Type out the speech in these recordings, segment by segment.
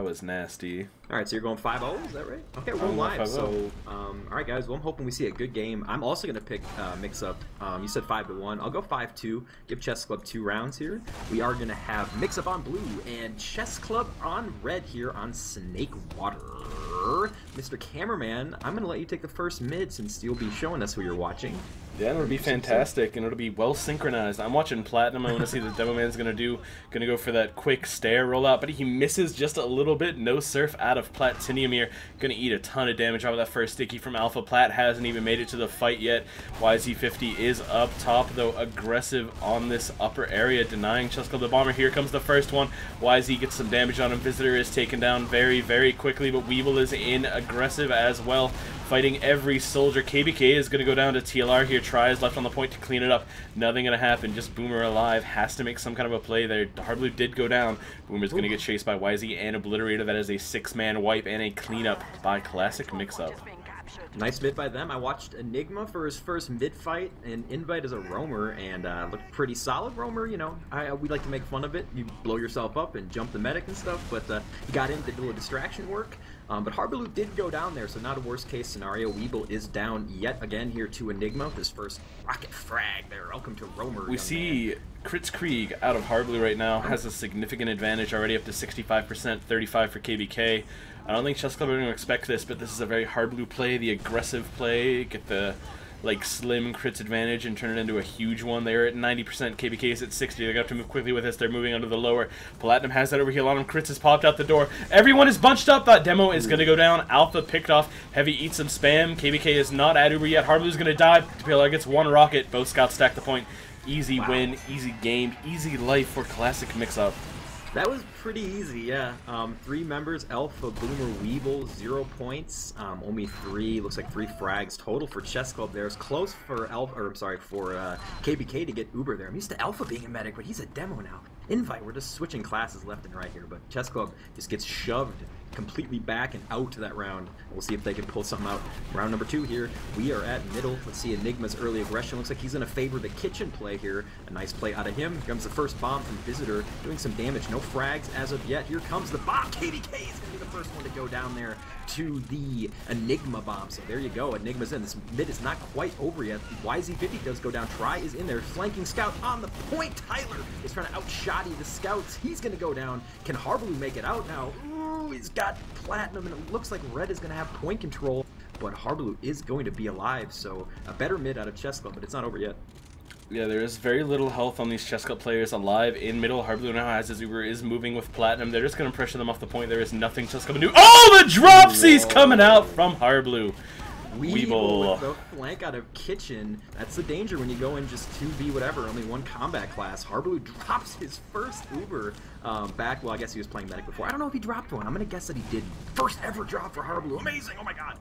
was nasty. All right, so you're going 5-0, is that right? Okay, we're going live. So, all right, guys. Well, I'm hoping we see a good game. I'm also gonna pick Mixup. You said 5-1. I'll go 5-2. Give Chess Club 2 rounds here. We are gonna have Mixup on blue and Chess Club on red here on Snake Water. Mr. Cameraman, I'm gonna let you take the first mid since you'll be showing us who you're watching. Yeah, and it'll be fantastic, and it'll be well synchronized. I'm watching Platinum. I want to see what Demo Man's gonna go for that quick stare rollout, but he misses just a little bit. No surf out of Platinium here. Gonna eat a ton of damage off of that first sticky from Alpha. Plat hasn't even made it to the fight yet. YZ50 is up top, though, aggressive on this upper area, denying Chess Club the Bomber. Here comes the first one. YZ gets some damage on him. Visitor is taken down very, very quickly, but Weevil is in aggressive as well, fighting every soldier. KBK is going to go down to TLR here. Tries left on the point to clean it up. Nothing going to happen. Just Boomer alive. Has to make some kind of a play there. Hardblue did go down. Boomer's going to get chased by YZ and Obliterator. That is a 6-man wipe and a cleanup by Classic Mixup. Nice mid by them. I watched Enigma for his first mid fight and invite as a roamer, and looked pretty solid. Roamer, you know, we like to make fun of it. You blow yourself up and jump the medic and stuff, but he got in to do a little distraction work. But Hardblue did go down there, so not a worst case scenario. Weeble is down yet again here to Enigma. His first rocket frag there. Welcome to Roamer. We see Kritz Krieg out of Hardblue right now has a significant advantage already, up to 65%, 35 for KBK. I don't think Chess Club are going to expect this, but this is a very Hardblue play, the aggressive play, get the like slim crits advantage and turn it into a huge one. They're at 90%, KBK is at 60. They're going to have to move quickly with this. They're moving under the lower. Platinum has that overheal on him. Crits has popped out the door. Everyone is bunched up. That demo is going to go down. Alpha picked off. Heavy eats some spam. KBK is not at Uber yet. Hardblue's going to die. TPLR gets one rocket. Both scouts stack the point. Easy win, easy game, easy life for Classic Mixup. That was pretty easy, yeah. 3 members, Alpha, Boomer, Weevil, 0 points. Only 3, looks like 3 frags total for Chess Club there. It's close for Alpha, or I'm sorry, for KBK to get Uber there. I'm used to Alpha being a medic, but he's a demo now. Invite, we're just switching classes left and right here, but Chess Club just gets shoved completely back and out to that round. We'll see if they can pull something out. Round number 2 here. We are at middle. Let's see Enigma's early aggression. Looks like he's going to favor the kitchen play here. A nice play out of him. Here comes the first bomb from Visitor, doing some damage. No frags as of yet. Here comes the bomb. KDK is going to be the first one to go down there to the Enigma bomb. So there you go. Enigma's in. This mid is not quite over yet. YZ50 does go down. Try is in there. Flanking scout on the point. Tyler is trying to outshotty the scouts. He's going to go down. Can Hardblue make it out now? Ooh, he's got Platinum, and it looks like Red is going to have point control, but Hardblue is going to be alive, so a better mid out of Chess Club, but it's not over yet. Yeah, there is very little health on these Chess Club players alive in middle. Hardblue now has his Uber, is moving with Platinum. They're just going to pressure them off the point. There is nothing Chess Club can do. Oh, the dropsies coming out from Hardblue. Weevil with the flank out of Kitchen. That's the danger when you go in just 2v whatever, only 1 combat class. Hardblue drops his first Uber back. Well, I guess he was playing medic before. I don't know if he dropped one. I'm gonna guess that he did. First ever drop for Hardblue. Amazing! Oh my god.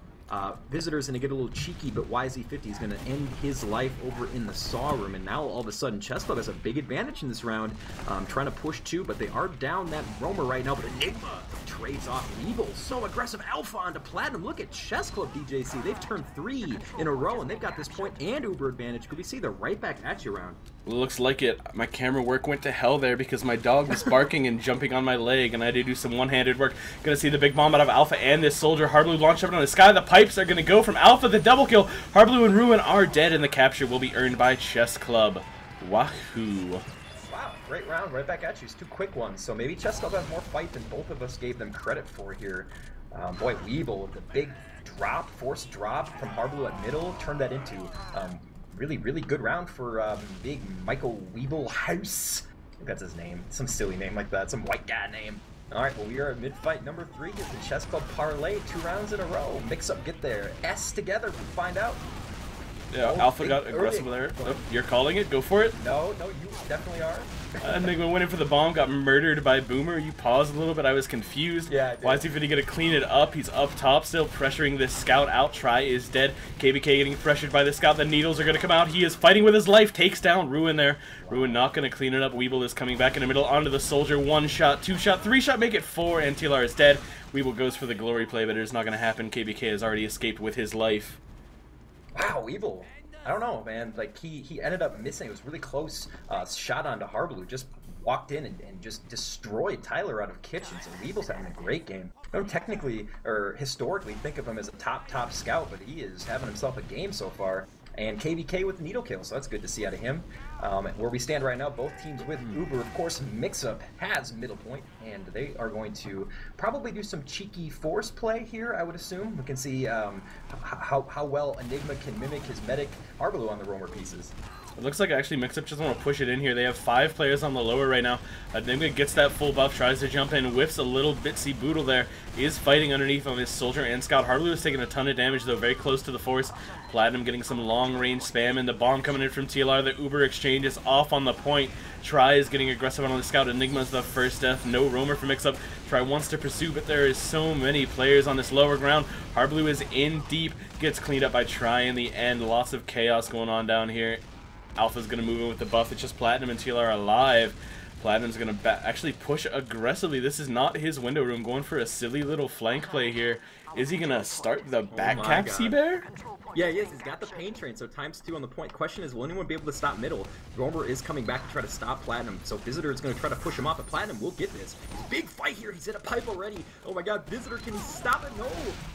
Visitor's gonna get a little cheeky, but YZ50 is gonna end his life over in the Saw Room, and now all of a sudden Chess Club has a big advantage in this round, trying to push 2, but they are down that Roamer right now, but Enigma trades off Weevil. So aggressive. Alpha onto Platinum. Look at Chess Club, DJC. They've turned 3 in a row, and they've got this point and Uber advantage. Could we see they're right back at you round? Looks like it. My camera work went to hell there because my dog was barking and jumping on my leg, and I had to do some one-handed work. Gonna see the big bomb out of Alpha and this soldier. Hardblue launch up on the sky. The pipes are gonna go from Alpha. The double kill. Hardblue and Ruin are dead, and the capture will be earned by Chess Club. Wahoo. Wow, great round. Right back at you. It's 2 quick ones. So maybe Chess Club has more fight than both of us gave them credit for here. Boy, Weevil with the big drop, forced drop from Hardblue at middle, turned that into really, really good round for big Michael Weevil House. I think that's his name. Some silly name like that. Some white guy name. Alright, well, we are at mid-fight number 3. Get the Chess Club parlay 2 rounds in a row. Mix-up, get there. S together, we find out. Yeah, Alpha got aggressive there. Oh, you're calling it? Go for it. No, you definitely are. Enigma went in for the bomb, got murdered by Boomer. You paused a little bit. I was confused. Yeah, Why is he going to clean it up? He's up top still, pressuring this scout out. Try is dead. KBK getting pressured by the scout. The needles are going to come out. He is fighting with his life. Takes down Ruin there. Ruin not going to clean it up. Weevil is coming back in the middle onto the soldier. 1 shot, 2 shot, 3 shot, make it 4, and TLR is dead. Weevil goes for the glory play, but it is not going to happen. KBK has already escaped with his life. Wow, Weevil. I don't know, man. Like, he ended up missing. It was really close shot onto Hardblue. Just walked in and just destroyed Tyler out of kitchen. So Weeble's having a great game. I don't technically or historically think of him as a top scout, but he is having himself a game so far. And KVK with the needle kill, so that's good to see out of him. Where we stand right now, both teams with Uber. Of course, Mixup has middle point, and they are going to probably do some cheeky force play here, I would assume. We can see how well Enigma can mimic his medic Arbaloo on the roamer pieces. It looks like actually Mixup just want to push it in here. They have 5 players on the lower right now. Enigma gets that full buff, tries to jump in, whiffs a little bitsy boodle there. Is fighting underneath on his soldier and scout. Arbaloo is taking a ton of damage though, very close to the force. Platinum getting some long range spam, and the bomb coming in from TLR. The Uber exchange is off on the point. Try is getting aggressive on the scout. Enigma's the first death. No roamer for Mixup. Try wants to pursue, but there is so many players on this lower ground. Arbaloo is in deep, gets cleaned up by Try in the end. Lots of chaos going on down here. Alpha's going to move in with the buff. It's just Platinum and TLR alive. Platinum's going to actually push aggressively. This is not his window room. Going for a silly little flank play here. Is he going to start the back cap Seabear? Yeah, he is. He's got the pain train, so ×2 on the point. Question is, will anyone be able to stop middle? Roamer is coming back to try to stop Platinum, so Visitor is going to try to push him off, but Platinum will get this. Big fight here. He's in a pipe already. Oh my god, Visitor, can he stop it? No!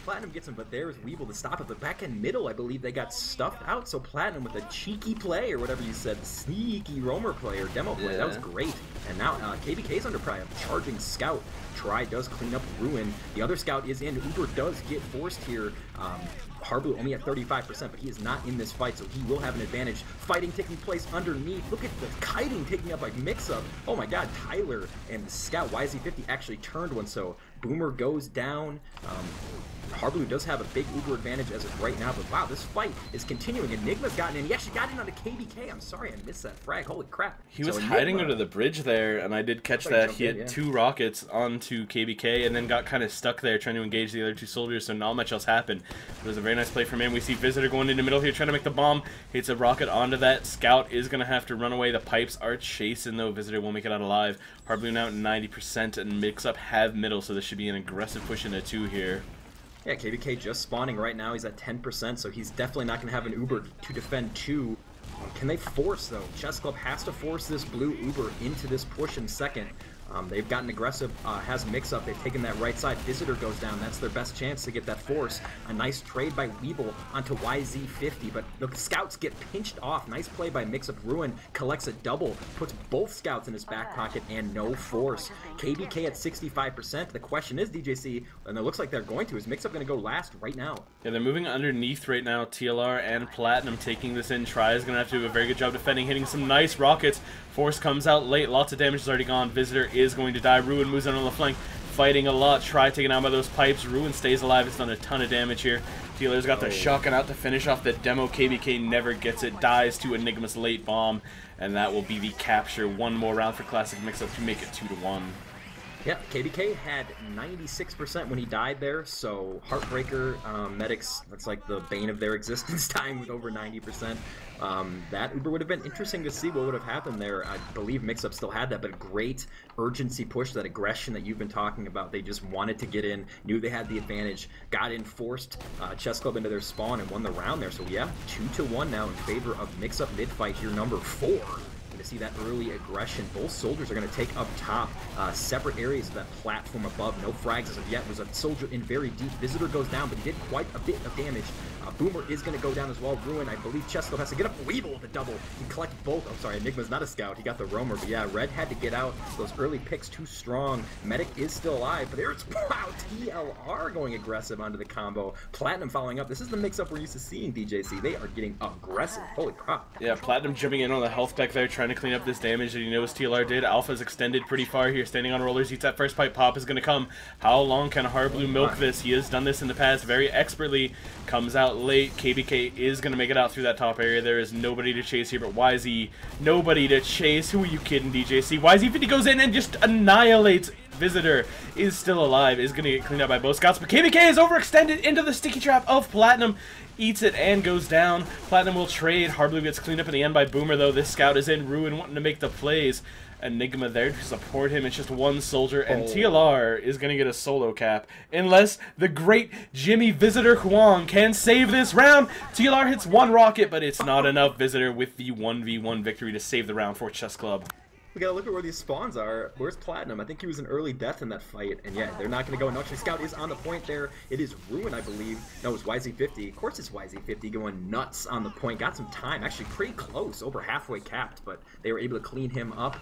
Platinum gets him, but there's Weeble to stop it. But back in middle, I believe they got stuffed out, so Platinum with a cheeky play, or whatever you said, sneaky roamer play, or demo play. Yeah. That was great. And now KBK's under prime, charging Scout. Try does clean up Ruin. The other Scout is in. Uber does get forced here. Arbaloo only at 35%, but he is not in this fight, so he will have an advantage. Fighting taking place underneath. Look at the kiting taking up by Mixup. Oh my god, Tyler and the Scout YZ50 actually turned one, so Boomer goes down. Arbaloo does have a big Uber advantage as of right now, but wow, this fight is continuing. Enigma's gotten in. He actually got in on the KBK. I'm sorry, I missed that frag. Holy crap. He was hiding under the bridge there, and I did catch that. He had 2 rockets onto KBK and then got kind of stuck there trying to engage the other 2 soldiers, so not much else happened. It was a very nice play from him. We see Visitor going in the middle here trying to make the bomb. Hits a rocket onto that. Scout is going to have to run away. The pipes are chasing, though. Visitor won't make it out alive. Arbaloo now at 90%, and Mixup have middle, so this should be an aggressive push into 2 here. Yeah, KBK just spawning right now. He's at 10%, so he's definitely not going to have an Uber to defend 2. Can they force, though? Chess Club has to force this blue Uber into this push in second. They've gotten aggressive, has Mixup, they've taken that right side, Visitor goes down, that's their best chance to get that force. A nice trade by Weeble onto YZ50, but the Scouts get pinched off. Nice play by Mixup. Ruin collects a double, puts both Scouts in his back pocket, and no force. KBK at 65%. The question is, DJC, and it looks like they're going to, is Mixup going to go last right now? Yeah, they're moving underneath right now. TLR and Platinum taking this in. Try is going to have to do a very good job defending, hitting some nice rockets. Force comes out late, lots of damage is already gone. Visitor is going to die. Ruin moves in on the flank, fighting a lot. Try taken out by those pipes. Ruin stays alive. It's done a ton of damage here. Dealer's got the shotgun out to finish off the demo. KBK never gets it. Dies to Enigma's late bomb, and that will be the capture. One more round for Classic Mixup to make it 2-1. Yeah, KBK had 96% when he died there, so Heartbreaker medics, that's like the bane of their existence time with over 90%. That Uber would have been interesting to see what would have happened there. I believe Mixup still had that, but great urgency push, that aggression that you've been talking about. They just wanted to get in, knew they had the advantage, got in, forced Chess Club into their spawn, and won the round there. So yeah, 2-1 now in favor of Mixup mid-fight here, number 4. To see that early aggression. Both soldiers are going to take up top, separate areas of that platform above. No frags as of yet. Was a soldier in very deep. Visitor goes down, but he did quite a bit of damage. Boomer is going to go down as well. Ruin, I believe Chesco has to get up. Weeble with the double. He collect both. I'm sorry, Enigma's not a scout. He got the roamer, but yeah, Red had to get out. Those early picks too strong. Medic is still alive, but there's, wow, TLR going aggressive onto the combo. Platinum following up. This is the mix-up we're used to seeing, DJC. They are getting aggressive. Holy crap. Yeah, Platinum jumping in on the health deck there, trying to clean up this damage that he knows TLR did. Alpha's extended pretty far here, standing on rollers. Eats that first pipe. Pop is going to come. How long can Harblue milk this? He has done this in the past very expertly. Comes out late. KBK is going to make it out through that top area. There is nobody to chase here, but YZ, nobody to chase. Who are you kidding, DJC? YZ50 goes in and just annihilates. Visitor is still alive, is going to get cleaned up by both scouts, but KBK is overextended into the sticky trap of Platinum. Eats it and goes down. Platinum will trade. Harblue gets cleaned up in the end by Boomer, though. This scout is in Ruin, wanting to make the plays. Enigma there to support him. It's just one soldier, and TLR is going to get a solo cap unless the great Jimmy Visitor Huang can save this round. TLR hits one rocket, but it's not enough. Visitor with the 1v1 victory to save the round for Chess Club. We gotta look at where these spawns are. Where's Platinum? I think he was an early death in that fight, and yeah, they're not gonna go. No, actually, Scout is on the point there. It is Ruin, I believe. No, it's YZ50. Of course it's YZ50 going nuts on the point. Got some time, actually pretty close, over halfway capped, but they were able to clean him up.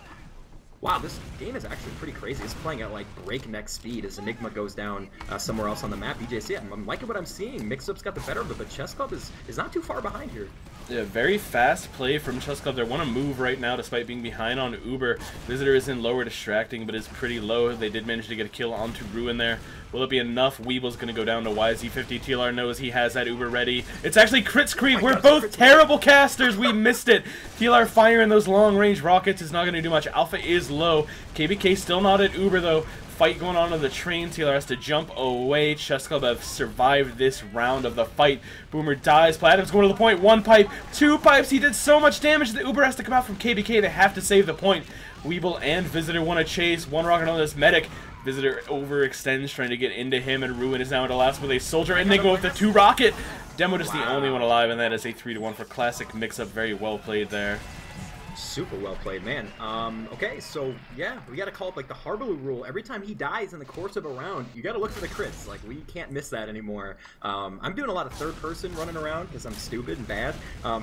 Wow, this game is actually pretty crazy. It's playing at like breakneck speed as Enigma goes down somewhere else on the map. EJC, I'm liking what I'm seeing. Mixup's got the better of it, but Chess Club is not too far behind here. Yeah, very fast play from Chess Club. They want to move right now despite being behind on Uber. Visitor is in lower distracting, but is pretty low. They did manage to get a kill onto Ruin there. Will it be enough? Weeble's going to go down to YZ50. TLR knows he has that Uber ready. It's actually Crit Scream. We're both terrible casters. We missed it. TLR firing those long-range rockets is not going to do much. Alpha is low. KBK still not at Uber, though. Fight going on the train. TLR has to jump away. Chess Club have survived this round of the fight. Boomer dies. Platinum's going to the point. 1 pipe, 2 pipes. He did so much damage that Uber has to come out from KBK. They have to save the point. Weeble and Visitor want to chase. 1 rocket on this medic. Visitor overextends, trying to get into him, and Ruin is now into last with a soldier. Enigma with the 2 rocket. Demo is the only one alive, and that is a 3-1 for classic Mixup. Very well played there. Super well played, man. Okay, so yeah, we gotta call it like the Harbaloo rule. Every time he dies in the course of a round, you gotta look for the crits. Like, we can't miss that anymore. I'm doing a lot of third person running around because I'm stupid and bad.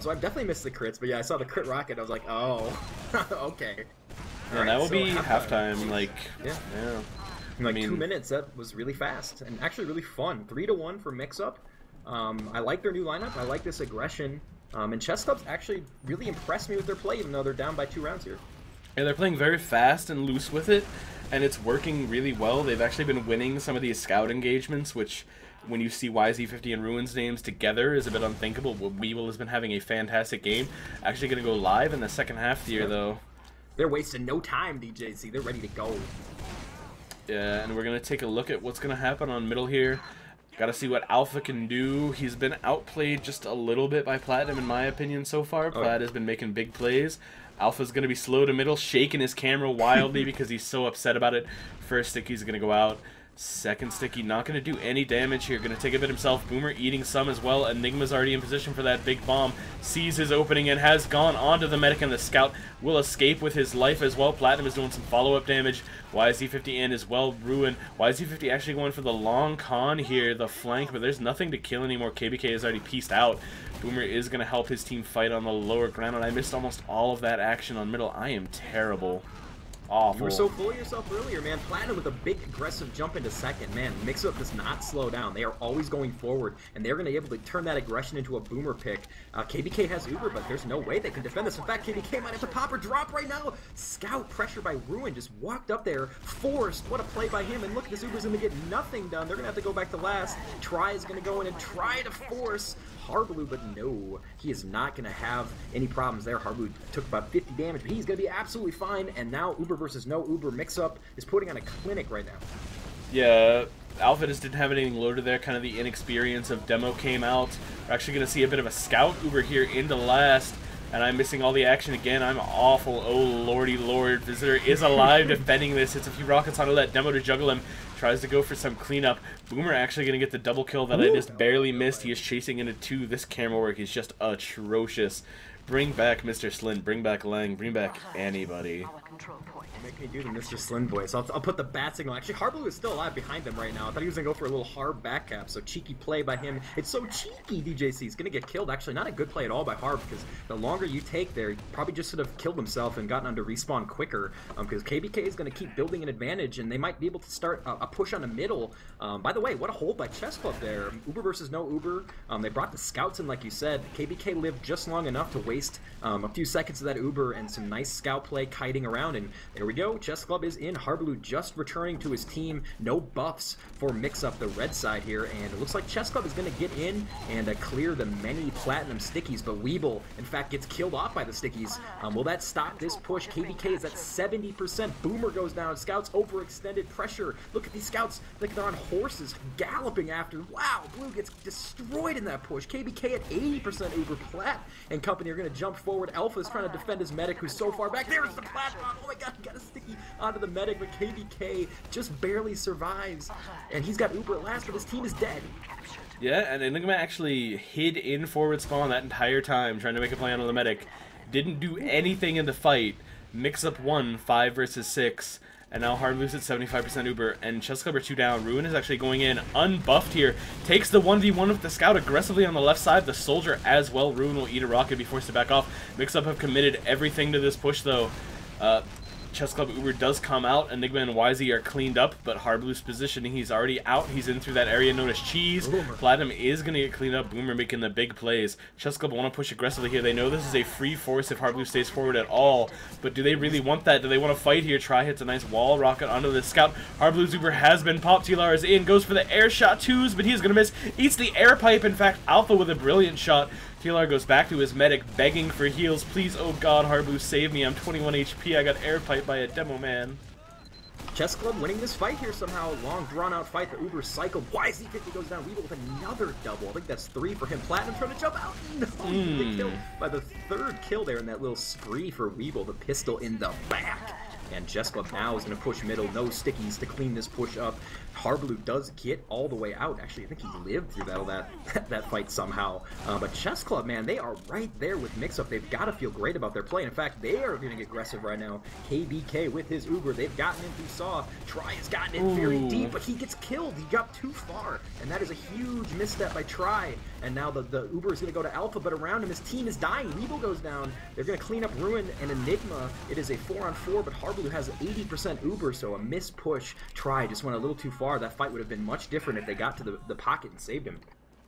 So I've definitely missed the crits, but yeah, I saw the crit rocket, I was like, oh, okay. Yeah, right, that will be halftime, like, yeah. In like 2 minutes, that was really fast and actually really fun. 3-1 for Mixup. I like their new lineup. I like this aggression. And Chess Club's actually really impressed me with their play, even though they're down by 2 rounds here. Yeah, they're playing very fast and loose with it, and it's working really well. They've actually been winning some of these scout engagements, which, when you see YZ50 and Ruin's names together, is a bit unthinkable. Weeble has been having a fantastic game. Actually going to go live in the second half of the year, though. They're wasting no time, DJC. They're ready to go. Yeah, and we're going to take a look at what's going to happen on middle here. Got to see what Alpha can do. He's been outplayed just a little bit by Platinum, in my opinion, so far. Plat has been making big plays. Alpha's going to be slow to middle, shaking his camera wildly because he's so upset about it. First stick, he's going to go out. Second sticky, not going to do any damage here. Going to take a bit himself. Boomer eating some as well. Enigma's already in position for that big bomb. Sees his opening and has gone onto the medic, and the scout will escape with his life as well. Platinum is doing some follow-up damage. YZ50 in as well. Ruin. YZ50 actually going for the long con here, the flank, but there's nothing to kill anymore. KBK is already pieced out. Boomer is going to help his team fight on the lower ground, and I missed almost all of that action on middle. I am terrible. Awful. You were so full of yourself earlier, man. Platinum with a big aggressive jump into second. Man, Mixup does not slow down. They are always going forward, and they're going to be able to turn that aggression into a Boomer pick. KBK has Uber, but there's no way they can defend this. In fact, KBK might have to pop or drop right now. Scout pressure by Ruin just walked up there, forced. What a play by him, and look, this Uber's going to get nothing done. They're going to have to go back to last. Try is going to go in and try to force Harbaloo, but no, he is not going to have any problems there. Harbaloo took about 50 damage, but he's going to be absolutely fine, and now Uber versus no Uber Mixup is putting on a clinic right now. Yeah, Alpha just didn't have anything loaded there. Kind of the inexperience of Demo came out. We're actually going to see a bit of a scout Uber here into last, and I'm missing all the action again. I'm awful. Oh, lordy lord. Visitor is alive defending this. It's a few rockets on to let Demo to juggle him. Tries to go for some cleanup. Boomer actually going to get the double kill that I just barely missed. He is chasing into 2. This camera work is just atrocious. Bring back Mr. Slint. Bring back Lang. Bring back anybody. Make me do the Mr. Slin voice. I'll put the bat signal. Actually, Harbaloo is still alive behind them right now. I thought he was going to go for a little Harb back cap, so cheeky play by him. It's so cheeky, DJC. He's going to get killed. Actually, not a good play at all by Harb, because the longer you take there, he probably just should have killed himself and gotten onto respawn quicker, because KBK is going to keep building an advantage, and they might be able to start a push on the middle. By the way, what a hold by Chess Club there. Uber versus no Uber. They brought the scouts in, like you said. KBK lived just long enough to waste a few seconds of that Uber and some nice scout play kiting around, and there we go. Chess Club is in. Harbaloo just returning to his team. No buffs for Mixup, the red side here, and it looks like Chess Club is going to get in and clear the many platinum stickies, but Weeble, in fact, gets killed off by the stickies. Will that stop this push? KBK is at 70%. Boomer goes down. Scouts overextended pressure. Look at these scouts like they're on horses galloping after. Wow, Blue gets destroyed in that push. KBK at 80%. Uber Plat and company are going to jump forward. Alpha is trying to defend his medic, who's so far back. There's the Plat bomb. Oh my god, he got a sticky onto the medic, but KBK just barely survives, and he's got Uber at last, but his team is dead. Yeah, and Enigma actually hid in forward spawn that entire time, trying to make a play on the medic. Didn't do anything in the fight. Mixup won 5 versus 6. And now Hardblue's at 75% Uber, and Chess Club are 2 down. Ruin is actually going in unbuffed here. Takes the 1v1 with the Scout aggressively on the left side. The Soldier as well. Ruin will eat a rocket, be forced to back off. Mixup have committed everything to this push, though. Chess Club Uber does come out. Enigma and YZ are cleaned up, but Hardblue's positioning, he's already out. He's in through that area known as Cheese. Boomer. Platinum is going to get cleaned up. Boomer making the big plays. Chess Club want to push aggressively here. They know this is a free force if Hardblue stays forward at all, but do they really want that? Do they want to fight here? Try hits a nice wall rocket onto the Scout. Hardblue's Uber has been popped. TLR is in, goes for the air shot twos, but he's going to miss. Eats the air pipe. In fact, Alpha with a brilliant shot. TLR goes back to his medic, begging for heals. Please, oh god, Hardblue, save me. I'm 21 HP. I got air piped by a demo man. Chess Club winning this fight here somehow. Long, drawn-out fight. The Uber cycle. YZ50 goes down. Weevil with another double. I think that's 3 for him. Platinum trying to jump out. No, he get killed by the 3rd kill there in that little spree for Weevil. The pistol in the back. And Chess Club now is going to push middle. No stickies to clean this push up. Hardblue does get all the way out. Actually, I think he lived through that fight somehow. But Chess Club, man, they are right there with Mixup. They've got to feel great about their play. In fact, they are getting aggressive right now. KBK with his Uber. They've gotten in through Saw. Try has gotten in very deep, but he gets killed. He got too far. And that is a huge misstep by Try. And now the Uber is going to go to Alpha, but around him, his team is dying. Weevil goes down. They're going to clean up Ruin and Enigma. It is a 4-on-4, but Hardblue has 80% Uber, so a missed push. Try just went a little too far. That fight would have been much different if they got to the pocket and saved him.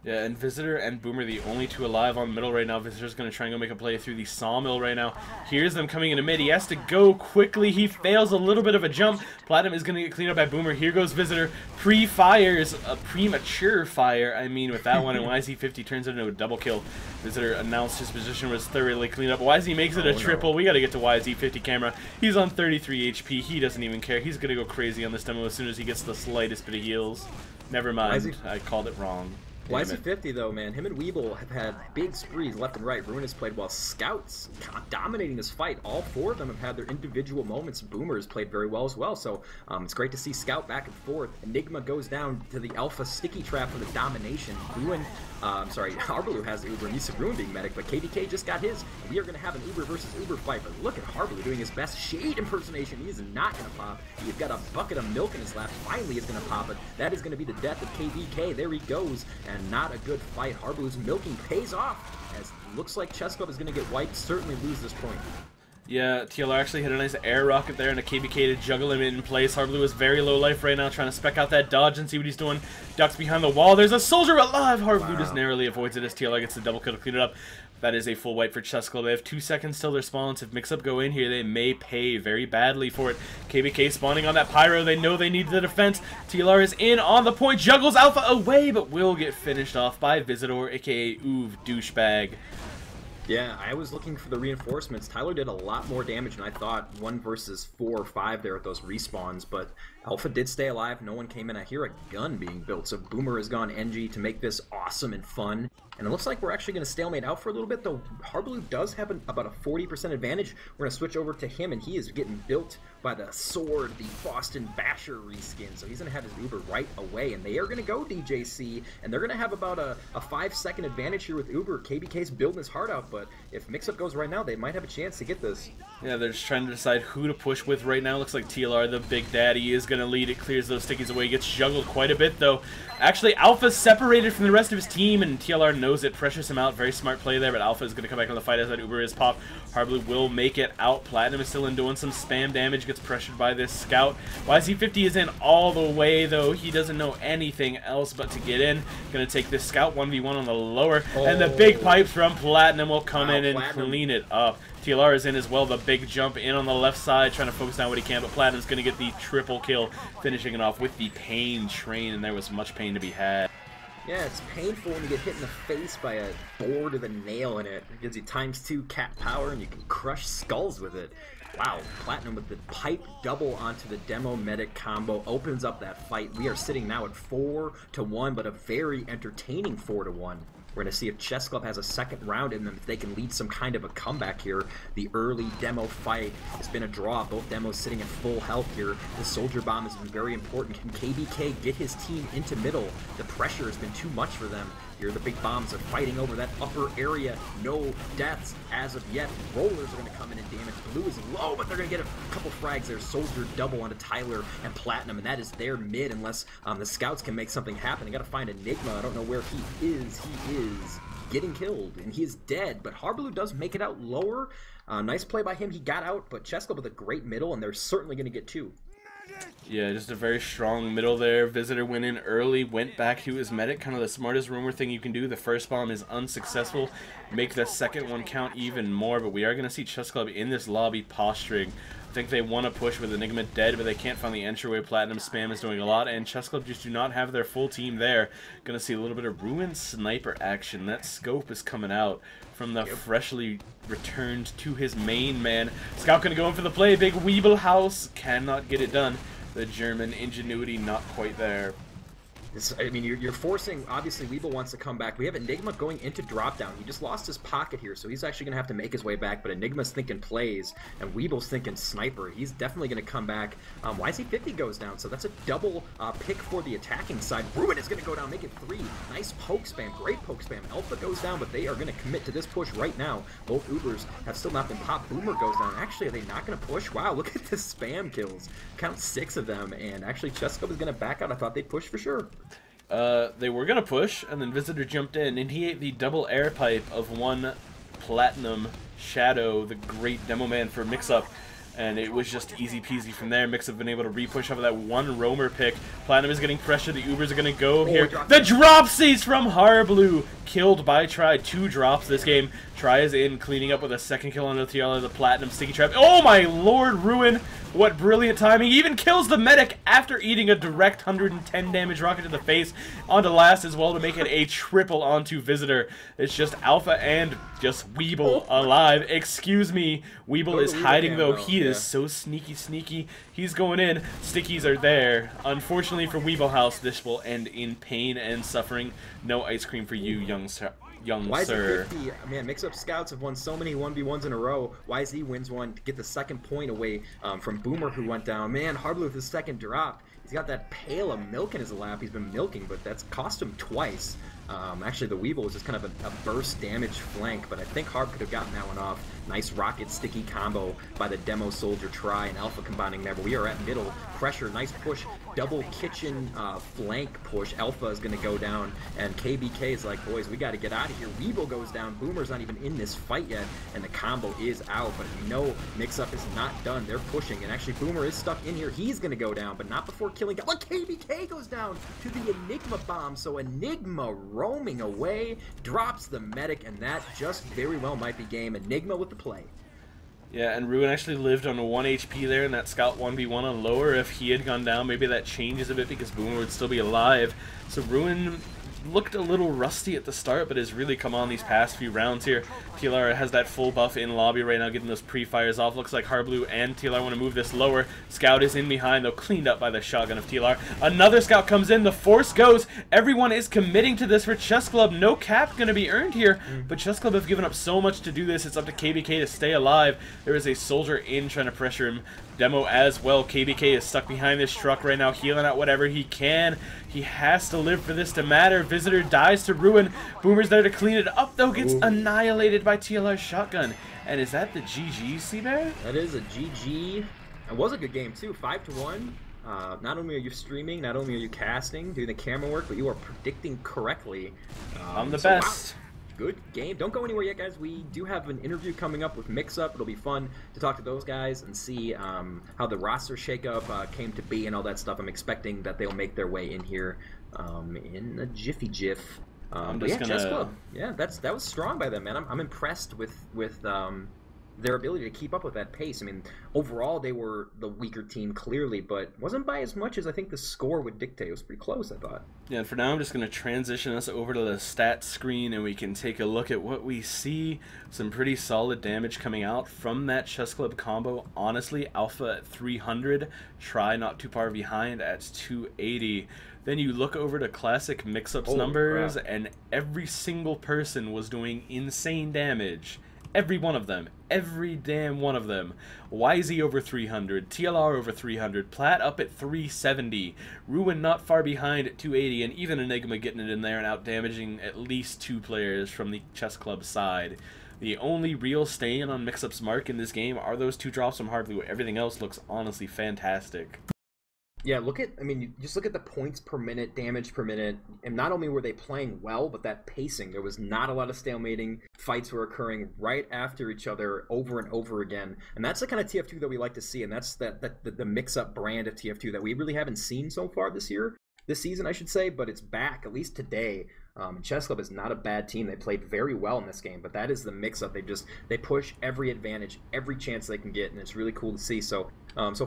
Yeah, and Visitor and Boomer, the only 2 alive on middle right now. Visitor's going to try and go make a play through the Sawmill right now. Here's them coming into mid. He has to go quickly. He fails a little bit of a jump. Platinum is going to get cleaned up by Boomer. Here goes Visitor. Pre-fires. A premature fire, I mean, with that one. And YZ50 turns it into a double kill. Visitor announced his position was thoroughly cleaned up. YZ makes it a triple. We got to get to YZ50 camera. He's on 33 HP. He doesn't even care. He's going to go crazy on this demo as soon as he gets the slightest bit of heals. Never mind. I called it wrong. YZ50 though, man, him and Weevil have had big sprees left and right. Ruin has played well. Scouts dominating this fight. All 4 of them have had their individual moments. Boomer has played very well as well, so it's great to see Scout back and forth. Enigma goes down to the Alpha sticky trap for the domination. Ruin, Hardblue has Uber, and he's Ruin being medic, but KDK just got his. We are going to have an Uber versus Uber fight, but look at Hardblue doing his best Shade impersonation. He is not going to pop. He's got a bucket of milk in his lap. Finally is going to pop it. That is going to be the death of KDK. There he goes. And not a good fight. Hardblue's milking pays off, as looks like Chess Club is going to get wiped, certainly lose this point. Yeah, TLR actually hit a nice air rocket there and a KBK to juggle him in place. Hardblue is very low life right now, trying to spec out that dodge and see what he's doing. Ducks behind the wall. There's a Soldier alive! Hardblue just narrowly avoids it as TLR gets the double kill to clean it up. That is a full wipe for Chess Club. They have 2 seconds till their spawns. If Mixup go in here, they may pay very badly for it. KBK spawning on that Pyro. They know they need the defense. TLR is in on the point. Juggles Alpha away, but will get finished off by Visitor, aka Oov Douchebag. Yeah, I was looking for the reinforcements. Tyler did a lot more damage than I thought. 1 versus 4 or 5 there at those respawns, but Alpha did stay alive. No one came in. I hear a gun being built, so Boomer has gone NG to make this awesome and fun. And it looks like we're actually going to stalemate out for a little bit, though Hardblue does have about a 40% advantage. We're going to switch over to him, and he is getting built by the Sword, the Boston Basher reskin. So he's going to have his Uber right away, and they are going to go DJC, and they're going to have about a 5-second advantage here with Uber. KBK's building his heart out, but if Mixup goes right now, they might have a chance to get this. Yeah, they're just trying to decide who to push with right now. Looks like TLR, the big daddy, is going to lead. It clears those stickies away. Gets juggled quite a bit, though. Actually, Alpha's separated from the rest of his team, and TLR knows it. Pressures him out. Very smart play there, but Alpha is going to come back on the fight as that Uber is popped. Hardblue will make it out. Platinum is still in doing some spam damage. Gets pressured by this Scout. YZ50 is in all the way, though. He doesn't know anything else but to get in. Going to take this Scout 1v1 on the lower, and the big pipes from Platinum will come in and clean it up. TLR is in as well. The big jump in on the left side, trying to focus down what he can, but Platinum's going to get the triple kill, finishing it off with the pain train, and there was much pain to be had. Yeah, it's painful when you get hit in the face by a board with a nail in it. It gives you ×2 cat power, and you can crush skulls with it. Wow, Platinum with the pipe double onto the demo medic combo opens up that fight. We are sitting now at 4-1, but a very entertaining 4-1. We're going to see if Chess Club has a second round in them, if they can lead some kind of a comeback here. The early demo fight has been a draw. Both demos sitting at full health here. The Soldier Bomb has been very important. Can KBK get his team into middle? The pressure has been too much for them. Here the big bombs are fighting over that upper area. No deaths as of yet. Rollers are going to come in and damage. Blue is low, but they're going to get a couple frags there. Soldier double onto Tyler and Platinum, and that is their mid unless the scouts can make something happen. They got to find Enigma. I don't know where he is. He is getting killed, and he is dead, but Harblue does make it out lower. Nice play by him. He got out, but Chesko with a great middle, and they're certainly going to get two. Yeah, just a very strong middle there. Visitor went in early, went back to his medic. Kind of the smartest rumor thing you can do. The first bomb is unsuccessful. Make the second one count even more, but we are going to see Chess Club in this lobby posturing. I think they want to push with Enigma dead, but they can't find the entryway. Platinum spam is doing a lot, and Chess Club just do not have their full team there. Going to see a little bit of Ruin sniper action. That scope is coming out from the freshly returned to his main man. Scout going to go in for the play. Big Weeble House cannot get it done. The German ingenuity not quite there. I mean, you're forcing, obviously, Weeble wants to come back. We have Enigma going into drop down. He just lost his pocket here, so he's actually going to have to make his way back, but Enigma's thinking plays, and Weeble's thinking sniper. He's definitely going to come back. YZ50 goes down, so that's a double pick for the attacking side. Ruin is going to go down, make it 3. Nice poke spam, great poke spam. Alpha goes down, but they are going to commit to this push right now. Both Ubers have still not been popped. Boomer goes down. Actually, are they not going to push? Wow, look at the spam kills. Count 6 of them, and actually Chesko is going to back out. I thought they'd push for sure. They were going to push, and then Visitor jumped in, and he ate the double air pipe of one Platinum Shadow, the great demo man for Mixup, and it was just easy peasy from there. Mixup been able to re-push off of that one roamer pick. Platinum is getting pressure. The Ubers are going to go here. The dropsies from Harblue, killed by Try. 2 drops this game. Try is in, cleaning up with a second kill on the TL, the Platinum sticky trap. Oh my lord, Ruin! What brilliant timing. He even kills the medic after eating a direct 110 damage rocket to the face onto last as well to make it a triple onto Visitor. It's just Alpha and just Weeble alive. Excuse me. Weeble is hiding though. He is so sneaky. He's going in. Stickies are there. Unfortunately for Weeble House, this will end in pain and suffering. No ice cream for you, young sir. YZ50, man, Mix-Up Scouts have won so many 1v1s in a row. YZ wins one to get the second point away from Boomer, who went down. Man, Harblue with his second drop. He's got that pail of milk in his lap. He's been milking, but that's cost him twice. Actually, the Weeble was just kind of a burst damage flank, but I think Harb could have gotten that one off. Nice rocket sticky combo by the demo soldier Try and Alpha combining there, but we are at middle. Pressure, nice push, double kitchen flank push. Alpha is going to go down, and KBK is like, boys, we got to get out of here. Weeble goes down. Boomer's not even in this fight yet, and the combo is out, but you know Mix-Up is not done. They're pushing, and actually Boomer is stuck in here. He's going to go down, but not before killing. Look, KBK goes down to the Enigma bomb, so Enigma roaming away, drops the medic, and that just very well might be game. Enigma with the play. Yeah, and Ruin actually lived on 1 HP there in that Scout 1v1 on lower. If he had gone down, maybe that changes a bit because Boomer would still be alive. So Ruin looked a little rusty at the start, but has really come on these past few rounds here. TLR has that full buff in lobby right now, getting those pre-fires off. Looks like Harblue and TLR want to move this lower. Scout is in behind, though, cleaned up by the shotgun of TLR. Another Scout comes in. The force goes. Everyone is committing to this for Chess Club. No cap going to be earned here, but Chess Club have given up so much to do this. It's up to KBK to stay alive. There is a soldier in trying to pressure him. Demo as well. KBK is stuck behind this truck right now, healing out whatever he can. He has to live for this to matter. Visitor dies to Ruin. Boomer's there to clean it up, though. Gets annihilated by TLR's shotgun. And is that the GG, Seabear? That is a GG. It was a good game, too. 5-1. Not only are you streaming, not only are you casting, doing the camera work, but you are predicting correctly. I'm the best. Wow. Good game. Don't go anywhere yet, guys. We do have an interview coming up with Mixup. It'll be fun to talk to those guys and see how the roster shakeup came to be and all that stuff. I'm expecting that they'll make their way in here in a jiffy jiff. But yeah, Chess Club. Yeah, that was strong by them, man. I'm impressed with their ability to keep up with that pace. I mean, overall they were the weaker team clearly, but wasn't by as much as I think the score would dictate. It was pretty close, I thought. Yeah, and for now I'm just going to transition us over to the stats screen and we can take a look at what we see. Some pretty solid damage coming out from that Chess Club combo. Honestly, Alpha at 300, Try not too far behind at 280. Then you look over to classic Mixup's numbers, crap. and every single person was doing insane damage. Every one of them. Every damn one of them. YZ over 300, TLR over 300, Plat up at 370, Ruin not far behind at 280, and even Enigma getting it in there and out-damaging at least 2 players from the chess club side. The only real stain on Mixup's mark in this game are those 2 drops from Hard Blue. Everything else looks honestly fantastic. Yeah, you just look at the points per minute, damage per minute, and not only were they playing well, but that pacing. There was not a lot of stalemating. Fights were occurring right after each other over and over again. And that's the kind of TF2 that we like to see, and that's the Mix-Up brand of TF2 that we really haven't seen so far this season, I should say, but it's back, at least today. Chess Club is not a bad team. They played very well in this game, but that is the Mix-Up. They push every advantage, every chance they can get, and it's really cool to see. So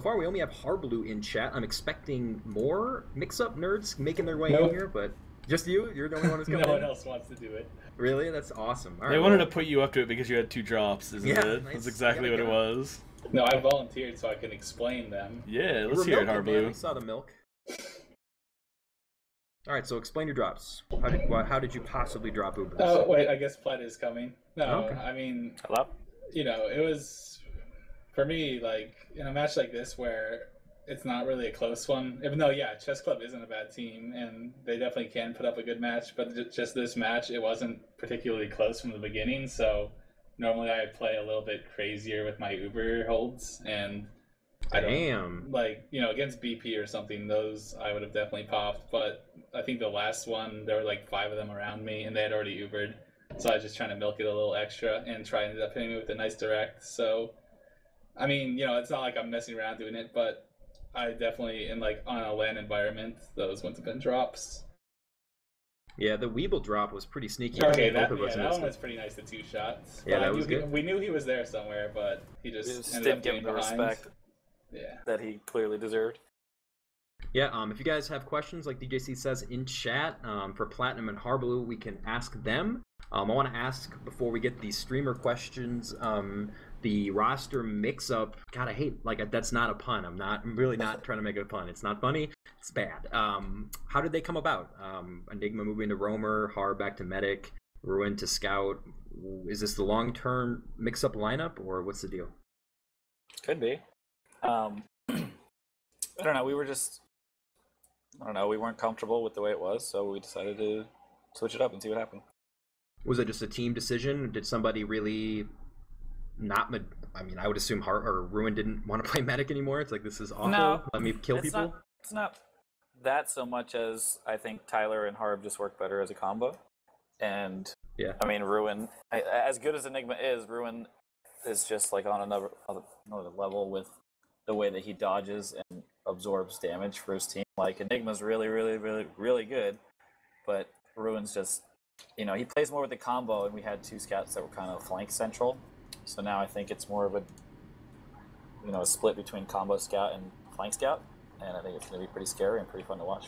far we only have Harblue in chat. I'm expecting more Mix-Up nerds making their way in here, but just you? You're the only one who's coming No in? one else wants to do it. Really? That's awesome. All They right, wanted to put you up to it because you had 2 drops, isn't it? nice. That's exactly what it was. No, I volunteered so I can explain them. Yeah, You let's were hear it, milking, man. Harblue. We saw the milk. All right, so explain your drops. How did you possibly drop Ubers? Oh, wait, I guess Plat is coming. No, Okay. I mean, Hello? it was, for me, like, in a match like this where it's not really a close one, even though, yeah, Chess Club isn't a bad team, and they definitely can put up a good match, but just this match, it wasn't particularly close from the beginning, so normally I play a little bit crazier with my Uber holds, and I don't, like, against BP or something, those I would have definitely popped, but I think the last one, there were like 5 of them around me, and they had already Ubered, so I was just trying to milk it a little extra and try and end up hitting me with a nice direct. So, I mean, it's not like I'm messing around doing it, but I definitely, on a LAN environment, those wouldn't have been drops. Yeah, the Weeble drop was pretty sneaky. Okay, that one was pretty nice, the 2 shots. Yeah, that was good. We knew he was there somewhere, but he just ended didn't up give getting him the behind. respect that he clearly deserved. Yeah, if you guys have questions, like DJC says in chat, for Platinum and Harblue, we can ask them. I want to ask, before we get these streamer questions, the roster mix-up. God, I hate, that's not a pun. I'm really not trying to make it a pun. It's not funny. It's bad. How did they come about? Enigma moving to Roamer, Har back to Medic, Ruin to Scout. Is this the long-term mix-up lineup, or what's the deal? Could be. I don't know. We weren't comfortable with the way it was, so we decided to switch it up and see what happened. Was it just a team decision? Did somebody really not? I would assume Ruin didn't want to play Medic anymore. It's like, this is awful. No, Let me kill people. It's not that so much as I think Tyler and Harb just work better as a combo. And yeah, I mean, Ruin, as good as Enigma is, Ruin is just like on another level with the way that he dodges and absorbs damage for his team. Like, Enigma's really, really, really, really good, but Ruin's just, he plays more with the combo, and we had 2 scouts that were kind of flank central. So now I think it's more of a split between combo scout and flank scout, and I think it's going to be pretty scary and pretty fun to watch.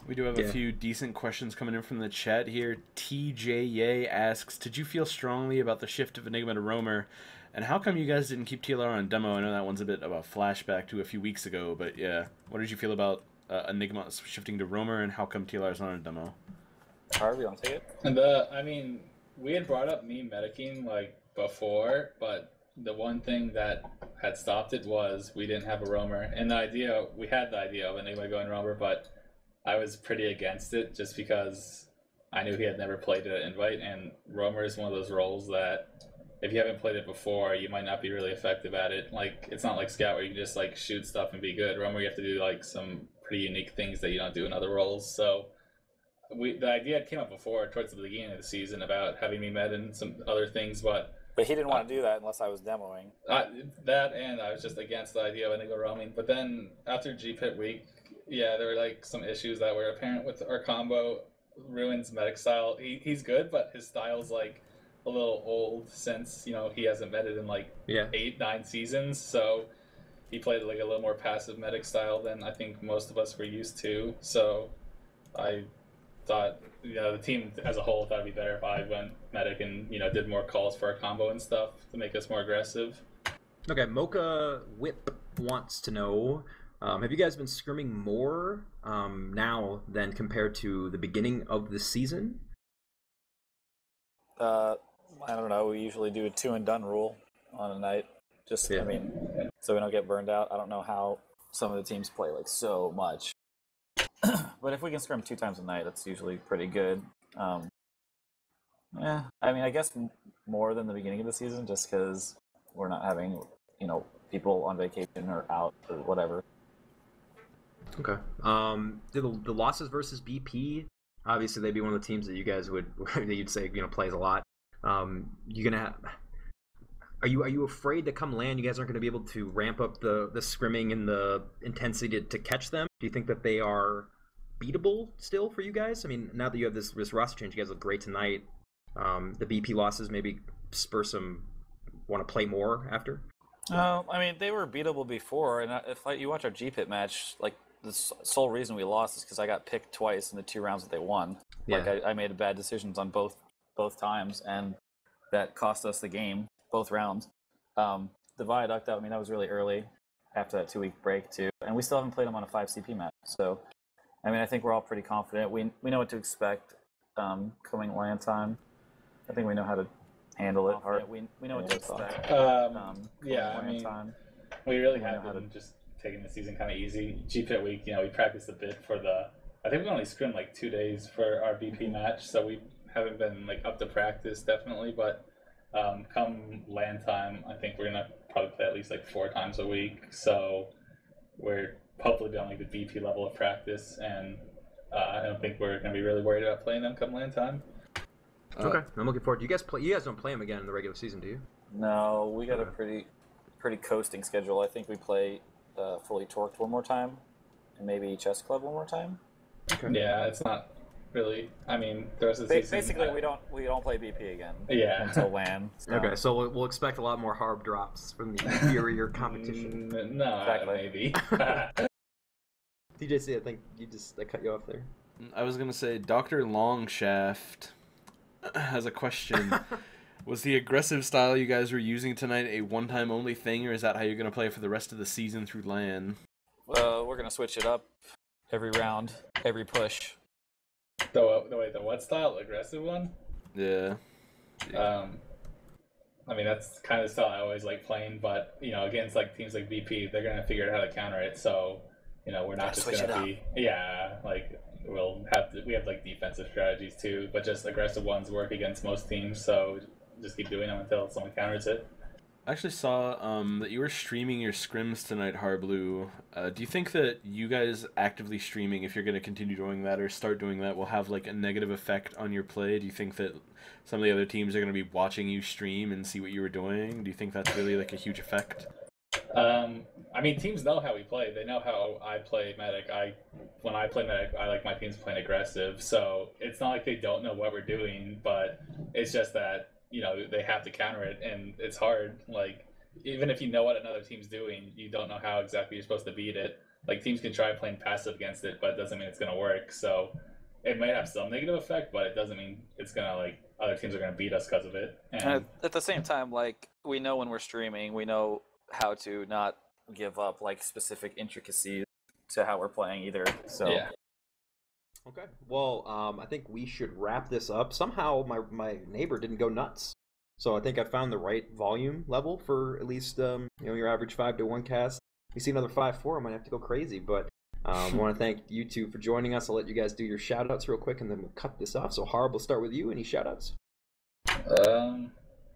We do have a few decent questions coming in from the chat here. TJ asks, did you feel strongly about the shift of Enigma to Roamer? And how come you guys didn't keep TLR on demo? I know that one's a bit of a flashback to a few weeks ago, but yeah. What did you feel about Enigma shifting to Roamer, and how come TLR's not on demo? Harvey, you want to take it? And we had brought up me medicing before, but the one thing that had stopped it was we didn't have a Roamer. And we had the idea of Enigma going Roamer, but I was pretty against it just because I knew he had never played an invite, and Roamer is one of those roles that if you haven't played it before, you might not be really effective at it. It's not like Scout where you can just shoot stuff and be good. Roamer, you have to do some pretty unique things that you don't do in other roles. So the idea came up before, towards the beginning of the season, about having me med and some other things, but he didn't want to do that unless I was demoing. That, and I was just against the idea of Enigma roaming. But then after GPIT week, yeah, there were some issues that were apparent with our combo. Ruin's medic style. He's good, but his style's a little old since he hasn't medded in 8-9 seasons. So he played a little more passive medic style than I think most of us were used to. So I thought the team as a whole thought it'd be better if I went medic and did more calls for our combo and stuff to make us more aggressive. Okay, Mocha Whip wants to know, Have you guys been scrimming more now than compared to the beginning of the season? I don't know. We usually do a 2-and-done rule on a night. Just, Yeah. I mean, so we don't get burned out. I don't know how some of the teams play like so much, but if we can scrim 2 times a night, that's usually pretty good. Yeah, I mean, I guess more than the beginning of the season, just because we're not having, people on vacation or out or whatever. Okay. The losses versus BP, obviously they'd be one of the teams that you guys would that you'd say plays a lot. You gonna have. Are you afraid that come land you guys aren't going to be able to ramp up the scrimming and the intensity to catch them? Do you think that they are beatable still for you guys? I mean, now that you have this roster change, you guys look great tonight. The BP losses maybe spur some want to play more after. I mean, they were beatable before, and if you watch our G-Pit match, like the sole reason we lost is because I got picked twice in the 2 rounds that they won. Yeah. Like I made bad decisions on both times, and that cost us the game both rounds. The Viaduct, I mean, that was really early after that 2-week break too, and we still haven't played them on a 5 CP match. So, I mean, I think we're all pretty confident. We know what to expect coming land time. I think we know how to handle it. We know what to expect. Yeah, I mean, we really have been just taking the season kind of easy. GPIT week, we practiced a bit for I think we only scrimmed like 2 days for our BP match, so we haven't been like up to practice definitely, but come land time, I think we're gonna probably play at least like 4 times a week, so we're hopefully on like the BP level of practice, and I don't think we're gonna be really worried about playing them come land time. Okay, I'm looking forward. You guys don't play them again in the regular season, do you? No, we got a pretty coasting schedule. I think we play Fully Torqued one more time, and maybe Chess Club one more time. Okay. Yeah, it's not really. I mean, the rest of the season. Basically, we don't play BP again. Yeah. Until LAN. So. Okay, so we'll expect a lot more harb drops from the inferior competition. No, Exactly. maybe. DJC, I think I cut you off there. I was gonna say Dr. Longshaft has a question. Was the aggressive style you guys were using tonight a one-time only thing, or is that how you're gonna play for the rest of the season through LAN? We're gonna switch it up every round, every push. The what style? The aggressive one? Yeah. I mean, that's kind of the style I always like playing, but against like teams like BP, they're gonna figure out how to counter it. So we're not just gonna be like we have like defensive strategies too, but just aggressive ones work against most teams. So just keep doing them until someone counters it. I actually saw that you were streaming your scrims tonight, Harblue. Do you think that you guys actively streaming, if you're going to continue doing that or start doing that, will have like a negative effect on your play? Do you think that some of the other teams are going to be watching you stream and see what you were doing? Do you think that's really like a huge effect? I mean, teams know how we play. They know how I play Medic. When I play Medic, I like my teams playing aggressive. So it's not like they don't know what we're doing, but it's just that they have to counter it, and it's hard. Like, even if you know what another team's doing, you don't know how exactly you're supposed to beat it. Like, teams can try playing passive against it, but it doesn't mean it's going to work. So it might have some negative effect, but it doesn't mean it's going to, like, other teams are going to beat us because of it. And at the same time, like, we know when we're streaming, we know how to not give up, like, specific intricacies to how we're playing either. So yeah. Okay. Well, I think we should wrap this up. Somehow my neighbor didn't go nuts. So I think I found the right volume level for at least your average 5-to-1 cast. We see another 5-4, I might have to go crazy. But I want to thank you two for joining us. I'll let you guys do your shout outs real quick and then we'll cut this off. So Harb, we'll start with you. Any shout outs?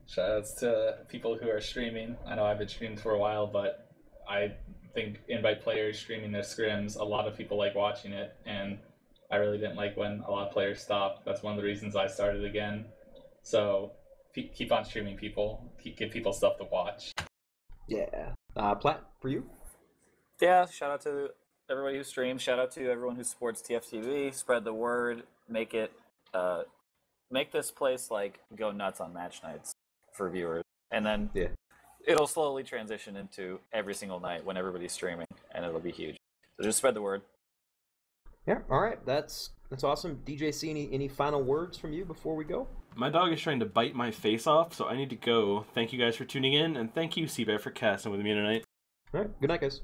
Shout outs to people who are streaming. I know I've been streaming for a while, but I think invite players streaming their scrims, a lot of people like watching it, and I really didn't like when a lot of players stopped. That's one of the reasons I started again. So keep on streaming, people. Give people stuff to watch. Yeah. Platt, for you? Yeah, shout out to everybody who streams. Shout out to everyone who supports TFTV. Spread the word. Make this place like go nuts on match nights for viewers, and then it'll slowly transition into every single night when everybody's streaming, and it'll be huge. So just spread the word. Yeah, all right. That's awesome. DJC, any final words from you before we go? My dog is trying to bite my face off, so I need to go. Thank you guys for tuning in, and thank you, Seabear, for casting with me tonight. All right. Good night, guys.